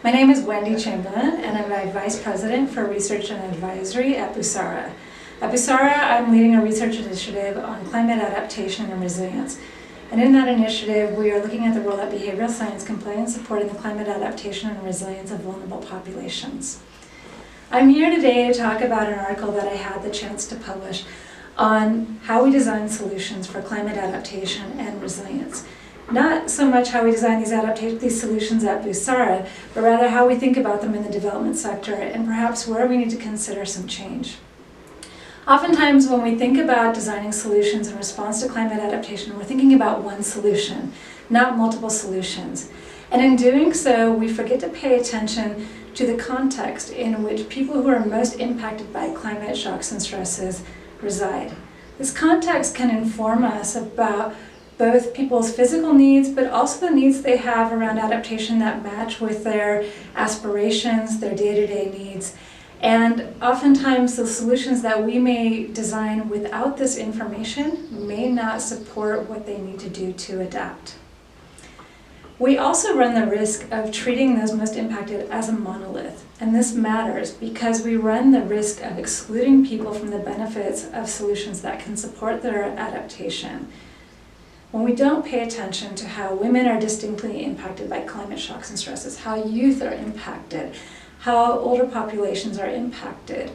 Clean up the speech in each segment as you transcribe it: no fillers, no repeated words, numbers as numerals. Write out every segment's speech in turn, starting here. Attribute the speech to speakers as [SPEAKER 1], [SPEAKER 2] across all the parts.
[SPEAKER 1] My name is Wendy Chamberlin, and I'm a Vice President for Research and Advisory at Busara. At Busara, I'm leading a research initiative on climate adaptation and resilience. And in that initiative, we are looking at the role that behavioral science can play in supporting the climate adaptation and resilience of vulnerable populations. I'm here today to talk about an article that I had the chance to publish on how we design solutions for climate adaptation and resilience. Not so much how we design these solutions at Busara, but rather how we think about them in the development sector and perhaps where we need to consider some change. Oftentimes when we think about designing solutions in response to climate adaptation, we're thinking about one solution, not multiple solutions. And in doing so, we forget to pay attention to the context in which people who are most impacted by climate shocks and stresses reside. This context can inform us about both people's physical needs, but also the needs they have around adaptation that match with their aspirations, their day-to-day needs. And oftentimes the solutions that we may design without this information may not support what they need to do to adapt. We also run the risk of treating those most impacted as a monolith. And this matters because we run the risk of excluding people from the benefits of solutions that can support their adaptation. When we don't pay attention to how women are distinctly impacted by climate shocks and stresses, how youth are impacted, how older populations are impacted,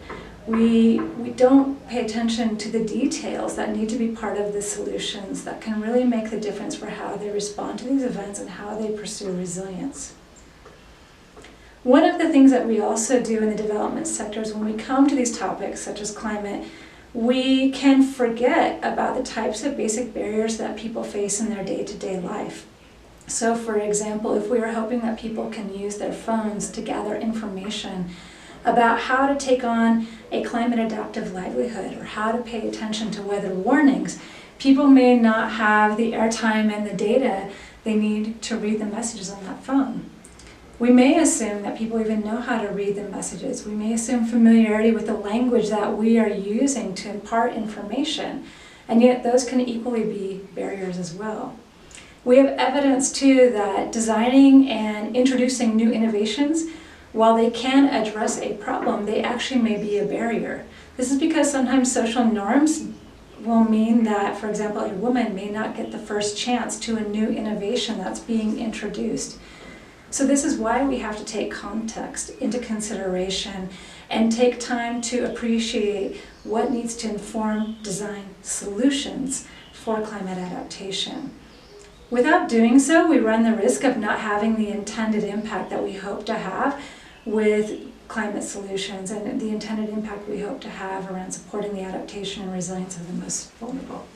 [SPEAKER 1] we don't pay attention to the details that need to be part of the solutions that can really make the difference for how they respond to these events and how they pursue resilience. One of the things that we also do in the development sector is when we come to these topics such as climate, we can forget about the types of basic barriers that people face in their day-to-day life. So for example, if we are hoping that people can use their phones to gather information about how to take on a climate adaptive livelihood or how to pay attention to weather warnings, people may not have the airtime and the data they need to read the messages on that phone. We may assume that people even know how to read the messages. We may assume familiarity with the language that we are using to impart information, and yet those can equally be barriers as well. We have evidence too that designing and introducing new innovations, while they can address a problem, they actually may be a barrier. This is because sometimes social norms will mean that, for example, a woman may not get the first chance to a new innovation that's being introduced. So this is why we have to take context into consideration and take time to appreciate what needs to inform design solutions for climate adaptation. Without doing so, we run the risk of not having the intended impact that we hope to have with climate solutions and the intended impact we hope to have around supporting the adaptation and resilience of the most vulnerable.